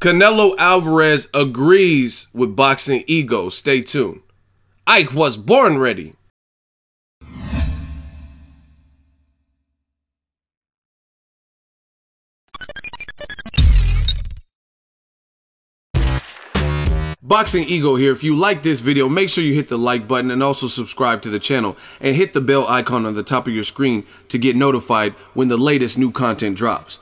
Canelo Alvarez agrees with Boxingego. Stay tuned. I was born ready. Boxingego here. If you like this video, make sure you hit the like button and also subscribe to the channel and hit the bell icon on the top of your screen to get notified when the latest new content drops.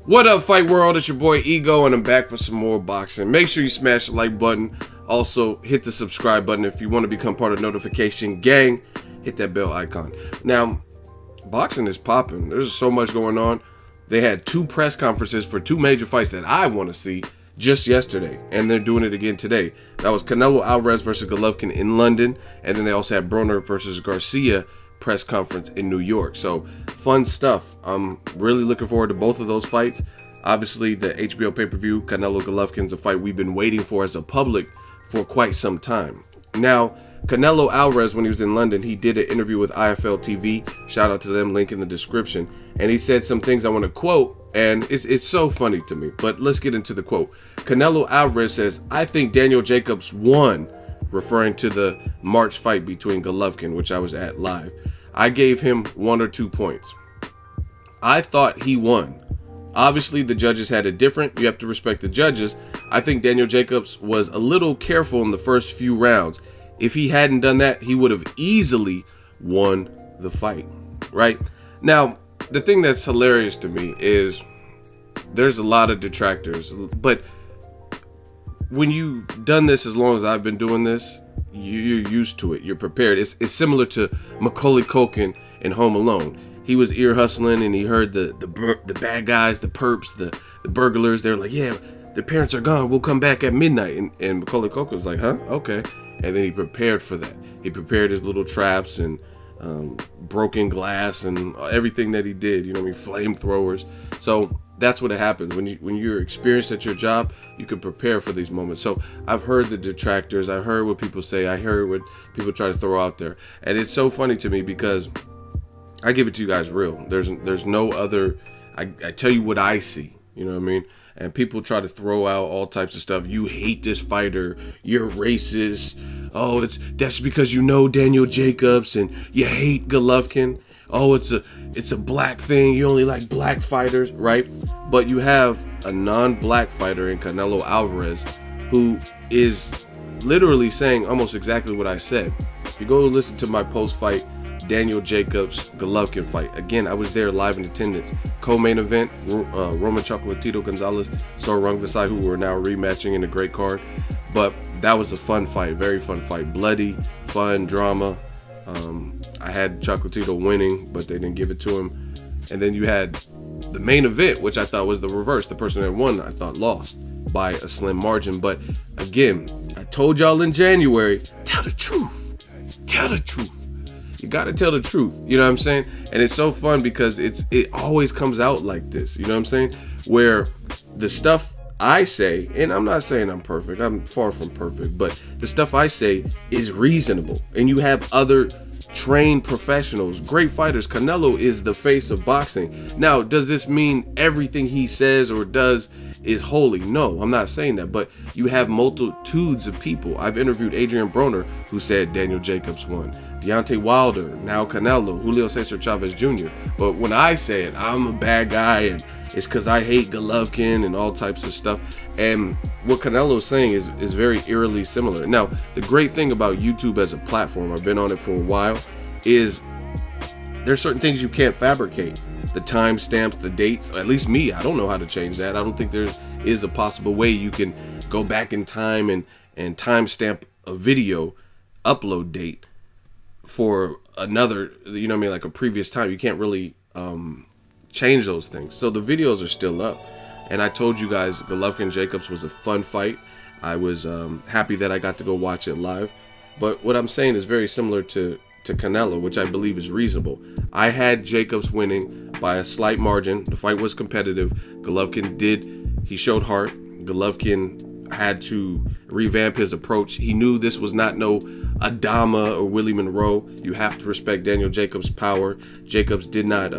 What up, Fight World? It's your boy Ego, and I'm back with some more boxing. Make sure you smash the like button. Also, hit the subscribe button if you want to become part of notification gang. Hit that bell icon. Now, boxing is popping. There's so much going on. They had 2 press conferences for 2 major fights that I want to see just yesterday, and they're doing it again today. That was Canelo Alvarez versus Golovkin in London, and then they also had Broner versus Garcia press conference in New York. So fun stuff. I'm really looking forward to both of those fights. Obviously, the HBO pay-per-view Canelo Golovkin's a fight we've been waiting for as a public for quite some time. Now, Canelo Alvarez, when he was in London, he did an interview with IFL TV. Shout out to them, link in the description. And he said some things I want to quote, and it's so funny to me. But let's get into the quote. Canelo Alvarez says, "I think Daniel Jacobs won," referring to the March fight between Golovkin, which I was at live. "I gave him 1 or 2 points. I thought he won. Obviously, the judges had it different. You have to respect the judges. I think Daniel Jacobs was a little careful in the first few rounds. If he hadn't done that, he would have easily won the fight." Right? Now, the thing that's hilarious to me is there's a lot of detractors, but when you've done this as long as I've been doing this, you're used to it. You're prepared. It's similar to Macaulay Culkin in Home Alone. He was ear hustling and he heard the bad guys, the perps, the burglars. They're like, "Yeah, their parents are gone. We'll come back at midnight." And Macaulay Culkin was like, "Huh? Okay." And then he prepared for that. He prepared his little traps and broken glass and everything that he did. You know what I mean? Flamethrowers. So that's what happens when you're experienced at your job. You can prepare for these moments. So I've heard the detractors. I heard what people say. I heard what people try to throw out there, and it's so funny to me because I give it to you guys real. There's no other. I tell you what I see. You know what I mean? And people try to throw out all types of stuff. You hate this fighter. You're racist. Oh, that's because you know Daniel Jacobs and you hate Golovkin. Oh, it's a black thing. You only like black fighters, right? But you have a non-black fighter in Canelo Alvarez who is literally saying almost exactly what I said. If you go listen to my post-fight Daniel Jacobs Golovkin fight. Again, I was there live in attendance. Co-main event, Roman Chocolatito Gonzalez, Rung Visai, who were now rematching in a great card. But that was a fun fight, very fun fight. Bloody, fun, drama. I had Chocolatito winning, but they didn't give it to him. And then you had the main event, which I thought was the reverse. The person that won, I thought, lost by a slim margin. But again, I told y'all in January, tell the truth. Tell the truth. You gotta tell the truth, you know what I'm saying? And it's so fun because it always comes out like this, you know what I'm saying? Where the stuff I say, and I'm not saying I'm perfect, I'm far from perfect, but the stuff I say is reasonable. And you have other trained professionals, great fighters. Canelo is the face of boxing. Now, does this mean everything he says or does is holy? No, I'm not saying that, but you have multitudes of people. I've interviewed Adrian Broner, who said Daniel Jacobs won. Deontay Wilder, now Canelo, Julio Cesar Chavez Jr. But when I say it, I'm a bad guy and it's because I hate Golovkin and all types of stuff. And what Canelo is saying is very eerily similar. Now, the great thing about YouTube as a platform, I've been on it for a while, is there's certain things you can't fabricate. The timestamps, the dates, at least me, I don't know how to change that. I don't think there is a possible way you can go back in time and timestamp a video upload date for another, you know what I mean, like a previous time. You can't really change those things. So the videos are still up. And I told you guys Golovkin Jacobs was a fun fight. I was happy that I got to go watch it live. But what I'm saying is very similar to Canelo, which I believe is reasonable. I had Jacobs winning by a slight margin. The fight was competitive. Golovkin he showed heart. Golovkin had to revamp his approach. He knew this was not no Adama or Willie Monroe. You have to respect Daniel Jacobs' power. Jacobs did not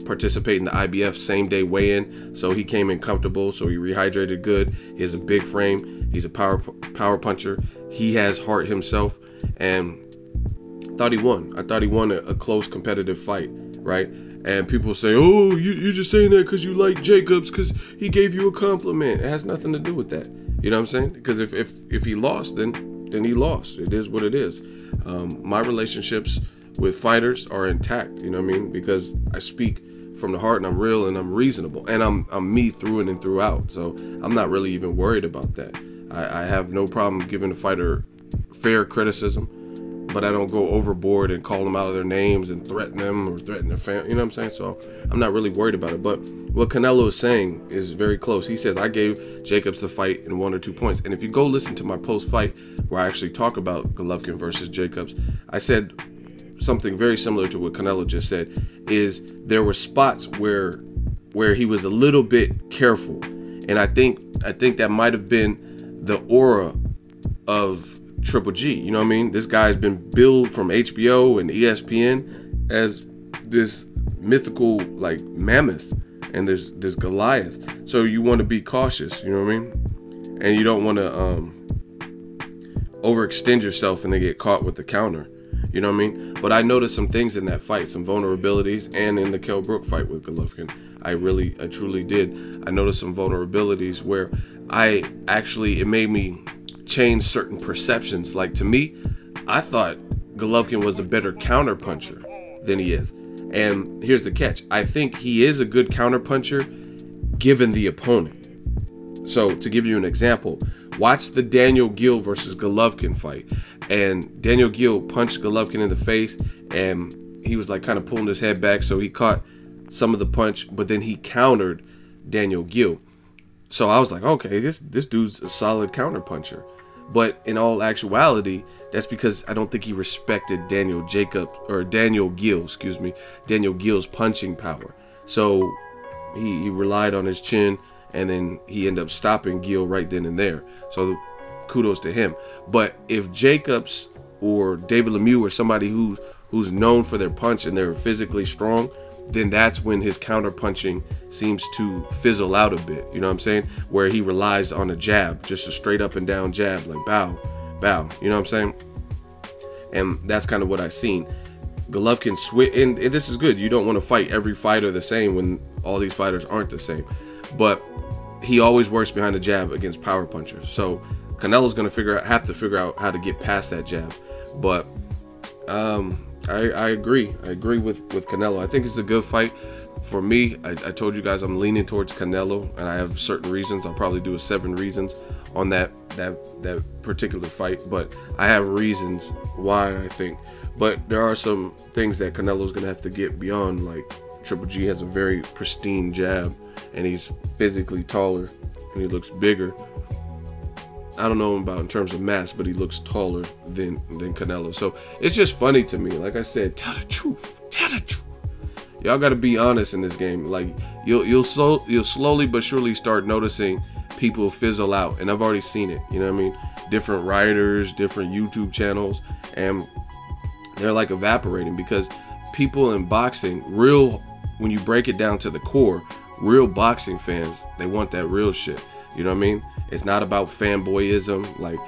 participate in the IBF same-day weigh-in, so he came in comfortable, so he rehydrated good. He has a big frame. He's a power puncher. He has heart himself, and I thought he won. I thought he won a close competitive fight, right? And people say, oh, you're just saying that because you like Jacobs because he gave you a compliment. It has nothing to do with that. You know what I'm saying? Because if he lost, then he lost. It is what it is. My relationships with fighters are intact, you know what I mean? Because I speak from the heart and I'm real and I'm reasonable and I'm me through and throughout. So I'm not really even worried about that. I have no problem giving a fighter fair criticism, but I don't go overboard and call them out of their names and threaten them or threaten their family. You know what I'm saying? So I'm not really worried about it. But what Canelo is saying is very close. He says, I gave Jacobs the fight in 1 or 2 points. And if you go listen to my post-fight where I actually talk about Golovkin versus Jacobs, I said something very similar to what Canelo just said, is there were spots where he was a little bit careful. And I think that might have been the aura of Triple G. You know what I mean? This guy's been billed from HBO and ESPN as this mythical like mammoth and this Goliath. So you want to be cautious, you know what I mean? And you don't want to overextend yourself and then get caught with the counter. You know what I mean? But I noticed some things in that fight, some vulnerabilities, and in the Kell Brook fight with Golovkin. I truly did. I noticed some vulnerabilities where it made me change certain perceptions. Like, to me, I thought Golovkin was a better counter puncher than he is. And here's the catch. I think he is a good counter puncher given the opponent. So to give you an example, watch the Daniel Gill versus Golovkin fight. And Daniel Gill punched Golovkin in the face and he was like kind of pulling his head back, so he caught some of the punch, but then he countered Daniel Gill. So I was like, okay, this dude's a solid counter puncher. But in all actuality, that's because I don't think he respected Daniel Gill's punching power. So he relied on his chin, and then he ended up stopping Gill right then and there. So kudos to him. But if Jacobs or David Lemieux or somebody who's known for their punch and they're physically strong, then that's when his counter punching seems to fizzle out a bit. You know what I'm saying? Where he relies on a jab, just a straight up and down jab, like bow, bow. You know what I'm saying? And that's kind of what I've seen. Golovkin switch, and this is good. You don't want to fight every fighter the same when all these fighters aren't the same. But he always works behind the jab against power punchers. So Canelo's gonna have to figure out how to get past that jab. But I agree. I agree with Canelo. I think it's a good fight. For me, I told you guys I'm leaning towards Canelo, and I have certain reasons. I'll probably do a 7 reasons on that particular fight, but I have reasons why I think. But there are some things that Canelo's gonna have to get beyond. Like, Triple G has a very pristine jab, and he's physically taller, and he looks bigger. I don't know about in terms of mass, but he looks taller than Canelo. So it's just funny to me. Like I said, tell the truth. Tell the truth. Y'all got to be honest in this game. Like, you'll slowly but surely start noticing people fizzle out, and I've already seen it. You know what I mean? Different writers, different YouTube channels, and they're like evaporating because people in boxing, when you break it down to the core, real boxing fans, they want that real shit. You know what I mean? It's not about fanboyism. Like,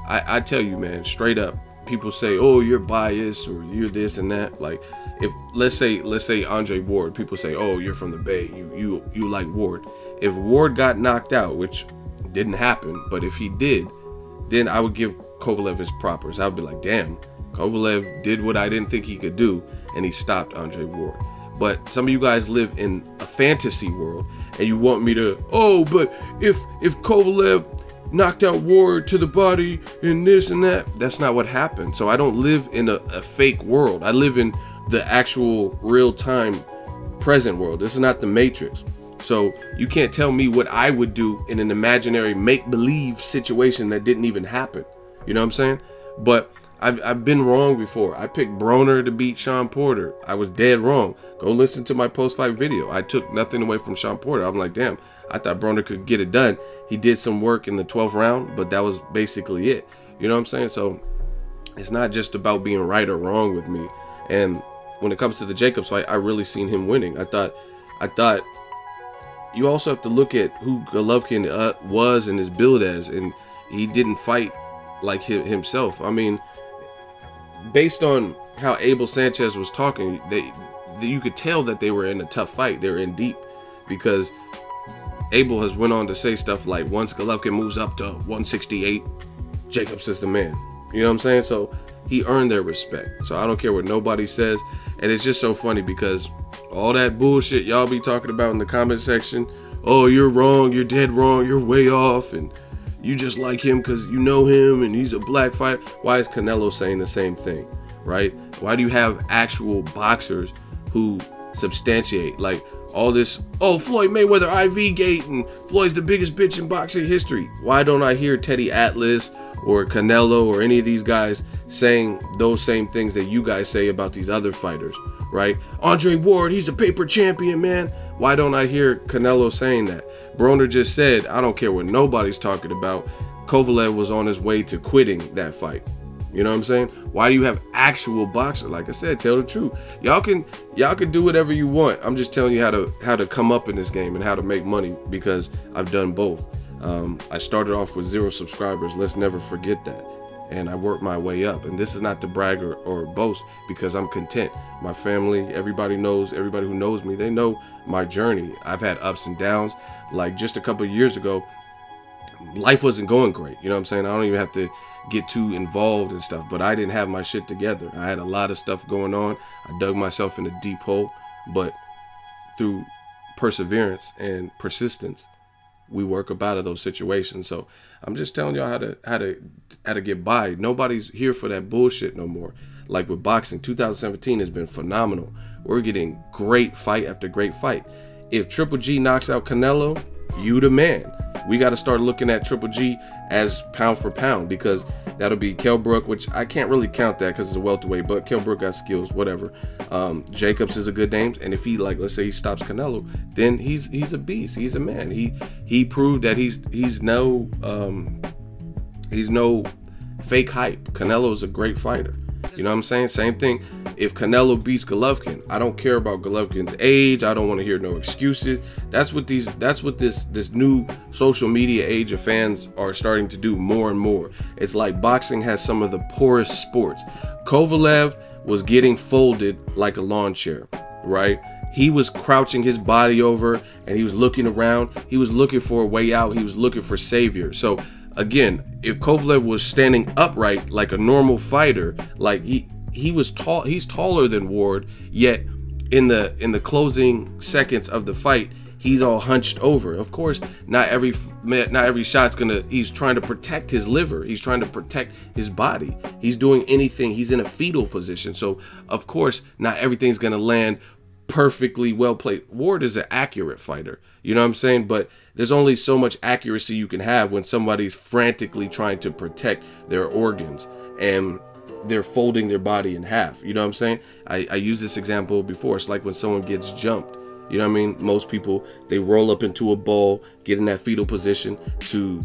I tell you, man, straight up, people say, oh, you're biased or you're this and that. Like, if let's say Andre Ward, people say, oh, you're from the Bay, you like Ward. If Ward got knocked out, which didn't happen, but if he did, then I would give Kovalev his propers. I would be like, damn, Kovalev did what I didn't think he could do, and he stopped Andre Ward. But some of you guys live in a fantasy world, and you want me to, oh, but if Kovalev knocked out Ward to the body and this and that, that's not what happened. So I don't live in a fake world. I live in the actual real-time present world. This is not the Matrix. So you can't tell me what I would do in an imaginary make-believe situation that didn't even happen. You know what I'm saying? But I've been wrong before. I picked Broner to beat Sean Porter. I was dead wrong. Go listen to my post-fight video. I took nothing away from Sean Porter. I'm like, damn, I thought Broner could get it done. He did some work in the 12th round, but that was basically it. You know what I'm saying? So it's not just about being right or wrong with me. And when it comes to the Jacobs fight, I really seen him winning. I thought you also have to look at who Golovkin was and his build as, and he didn't fight like himself. I mean, based on how Abel Sanchez was talking, you could tell that they were in a tough fight. They were in deep, because Abel has went on to say stuff like, once Golovkin moves up to 168, Jacobs is the man. You know what I'm saying? So he earned their respect. So I don't care what nobody says. And it's just so funny because all that bullshit y'all be talking about in the comment section, oh, you're wrong, you're dead wrong, you're way off, and you just like him because you know him and he's a black fighter. Why is Canelo saying the same thing, right? Why do you have actual boxers who substantiate, like, all this, oh, Floyd Mayweather IV gate and Floyd's the biggest bitch in boxing history? Why don't I hear Teddy Atlas or Canelo or any of these guys saying those same things that you guys say about these other fighters, right? Andre Ward, he's a paper champion, man. Why don't I hear Canelo saying that? Broner just said, I don't care what nobody's talking about, Kovalev was on his way to quitting that fight. You know what I'm saying? Why do you have actual boxers? Like I said, tell the truth. Y'all can do whatever you want. I'm just telling you how to come up in this game and how to make money, because I've done both. I started off with 0 subscribers. Let's never forget that. And I worked my way up. And this is not to brag or boast, because I'm content. My family, everybody knows, everybody who knows me, they know my journey. I've had ups and downs. Like just a couple of years ago, life wasn't going great. You know what I'm saying? I don't even have to get too involved and stuff, but I didn't have my shit together. I had a lot of stuff going on. I dug myself in a deep hole, but through perseverance and persistence, we work up out of those situations. So I'm just telling y'all how to get by. Nobody's here for that bullshit no more. Like with boxing, 2017 has been phenomenal. We're getting great fight after great fight. If Triple G knocks out Canelo, you the man. We got to start looking at Triple G as pound for pound, because that'll be Kell Brook, which I can't really count that because it's a welterweight, but Kell Brook got skills, whatever. Jacobs is a good name, and if he, like, let's say he stops Canelo, then he's a beast. He's a man. He proved that he's no fake hype. Canelo's a great fighter. You know what I'm saying? Same thing. If Canelo beats Golovkin, I don't care about Golovkin's age. I don't want to hear no excuses. That's what this new social media age of fans are starting to do more and more. It's like boxing has some of the poorest sports. Kovalev was getting folded like a lawn chair, right? He was crouching his body over and he was looking around. He was looking for a way out. He was looking for savior. So again, if Kovalev was standing upright like a normal fighter, like he was tall, he's taller than Ward, yet in the closing seconds of the fight, he's all hunched over. Of course, not every shot's gonna, he's trying to protect his liver, he's trying to protect his body, he's doing anything, he's in a fetal position. So of course, not everything's gonna land perfectly well played. Ward is an accurate fighter, you know what I'm saying? But there's only so much accuracy you can have when somebody's frantically trying to protect their organs and they're folding their body in half. You know what I'm saying? I used this example before. It's like when someone gets jumped. You know what I mean? Most people, they roll up into a ball, get in that fetal position to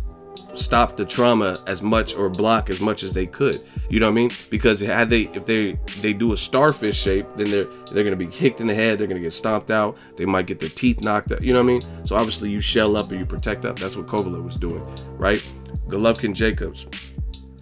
stop the trauma as much, or block as much as they could. You know what I mean? Because if they do a starfish shape, then they're gonna be kicked in the head, they're gonna get stomped out, they might get their teeth knocked out. You know what I mean? So obviously you shell up or you protect up. That's what Kovalev was doing, right? Golovkin Jacobs.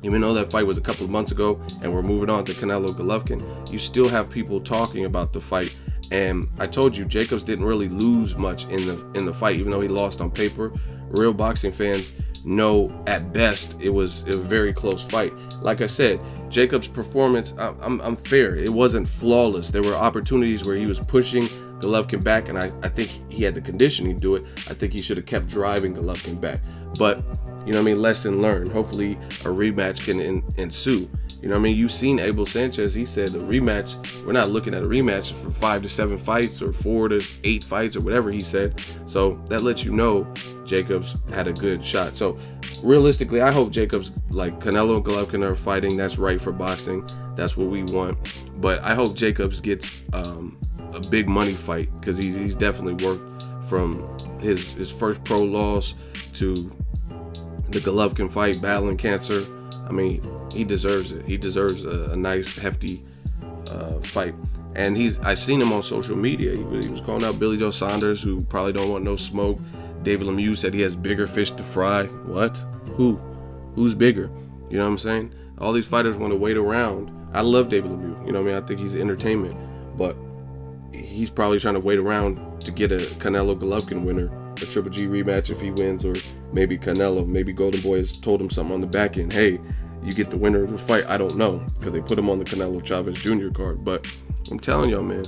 Even though that fight was a couple of months ago and we're moving on to Canelo Golovkin, you still have people talking about the fight. And I told you, Jacobs didn't really lose much in the fight, even though he lost on paper. Real boxing fans know at best it was a very close fight. Like I said, Jacobs' performance, I'm fair. It wasn't flawless. There were opportunities where he was pushing Golovkin back, and I think he had the conditioning to do it. I think he should have kept driving Golovkin back. But, you know what I mean, lesson learned. Hopefully a rematch can ensue. You know what I mean? You've seen Abel Sanchez. He said a rematch, we're not looking at a rematch for 5 to 7 fights or 4 to 8 fights or whatever he said. So that lets you know Jacobs had a good shot. So realistically, I hope Jacobs, like Canelo and Golovkin, are fighting. That's right for boxing. That's what we want. But I hope Jacobs gets a big money fight, because he's definitely worked from his first pro loss to the Golovkin fight, battling cancer, I mean, he deserves it. He deserves a nice, hefty fight. And I seen him on social media. He was calling out Billy Joe Saunders, who probably don't want no smoke. David Lemieux said he has bigger fish to fry. What? Who's bigger? You know what I'm saying? All these fighters want to wait around. I love David Lemieux. You know what I mean? I think he's entertainment. But he's probably trying to wait around to get a Canelo Golovkin winner, a Triple G rematch if he wins, or maybe Canelo. Maybe Golden Boy has told him something on the back end. Hey, you get the winner of the fight. I don't know, because they put him on the Canelo Chavez Jr. card. But I'm telling y'all, man,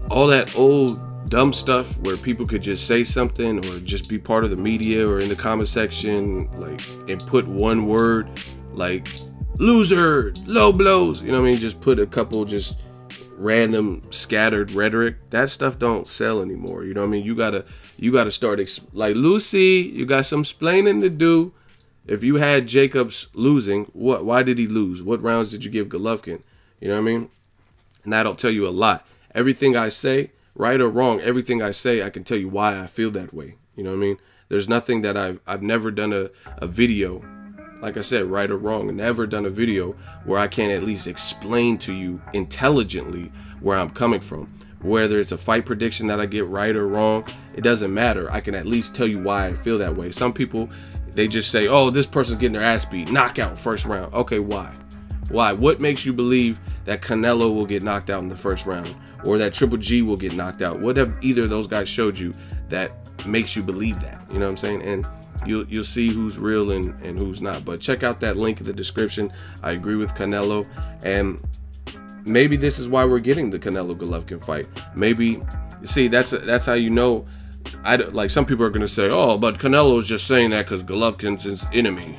all that old dumb stuff where people could just say something or just be part of the media or in the comment section, like, and put one word like loser, low blows, you know what I mean? Just put a couple just random scattered rhetoric. That stuff don't sell anymore. You know what I mean? You gotta start like, Lucy, you got some explaining to do. If you had Jacobs losing, why did he lose? What rounds did you give Golovkin? You know what I mean? And that'll tell you a lot. Everything I say, right or wrong, everything I say, I can tell you why I feel that way. You know what I mean? There's nothing that I've never done a video, like I said, right or wrong, never done a video where I can't at least explain to you intelligently where I'm coming from. Whether it's a fight prediction that I get right or wrong, it doesn't matter. I can at least tell you why I feel that way. Some people, they just say, oh, this person's getting their ass beat, knockout first round. Okay, why? Why? What makes you believe that Canelo will get knocked out in the first round, or that Triple G will get knocked out? What have either of those guys showed you that makes you believe that? You know what I'm saying? And you'll see who's real and who's not. But check out that link in the description. I agree with Canelo, and maybe this is why we're getting the Canelo Golovkin fight. Maybe, see, that's how you know. Like, some people are gonna say, oh, but Canelo's just saying that because Golovkin's his enemy,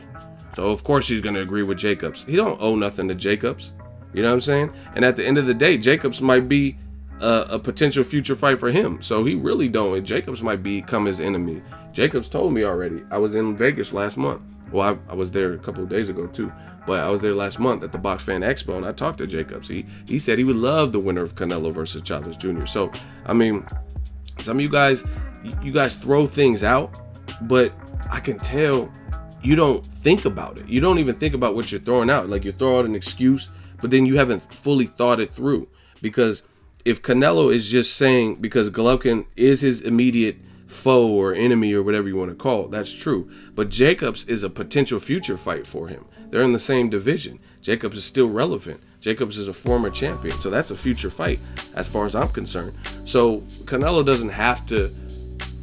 so of course he's gonna agree with Jacobs. He don't owe nothing to Jacobs. You know what I'm saying? And at the end of the day, Jacobs might be a potential future fight for him. So he really don't. Jacobs might become his enemy. Jacobs told me already. I was in Vegas last month. Well, I was there a couple of days ago too. But I was there last month at the Box Fan Expo, and I talked to Jacobs. He said he would love the winner of Canelo versus Chavez Jr. So, I mean, some of you guys throw things out, but I can tell you don't think about it. You don't even think about what you're throwing out. Like, you throw out an excuse, but then you haven't fully thought it through. Because if Canelo is just saying because Golovkin is his immediate foe or enemy or whatever you want to call it, that's true. But Jacobs is a potential future fight for him. They're in the same division. Jacobs is still relevant. Jacobs is a former champion. So that's a future fight as far as I'm concerned. So Canelo doesn't have to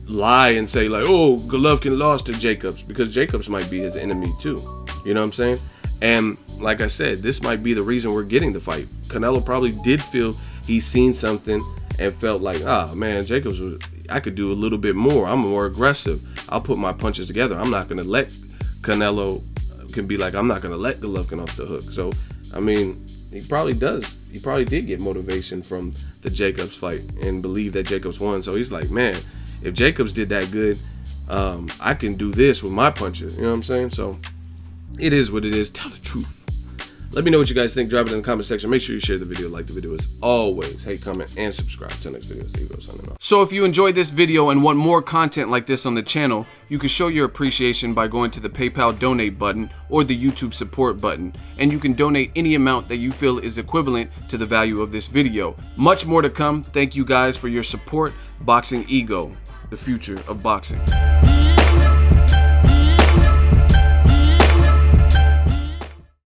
lie and say like, oh, Golovkin lost to Jacobs, because Jacobs might be his enemy too. You know what I'm saying? And like I said, this might be the reason we're getting the fight. Canelo probably did feel he's seen something and felt like, ah, man, Jacobs, I could do a little bit more. I'm more aggressive. I'll put my punches together. I'm not going to let Canelo, can be like, I'm not going to let Golovkin off the hook. So, I mean, he probably does. He probably did get motivation from the Jacobs fight and believe that Jacobs won. So he's like, man, if Jacobs did that good, I can do this with my punches. You know what I'm saying? So it is what it is. Tell the truth. Let me know what you guys think. Drop it in the comment section. Make sure you share the video, like the video as always. Hey, comment, and subscribe. Till next video. There you go, signing off. So if you enjoyed this video and want more content like this on the channel, you can show your appreciation by going to the PayPal donate button or the YouTube support button. And you can donate any amount that you feel is equivalent to the value of this video. Much more to come. Thank you guys for your support. Boxingego, the future of boxing.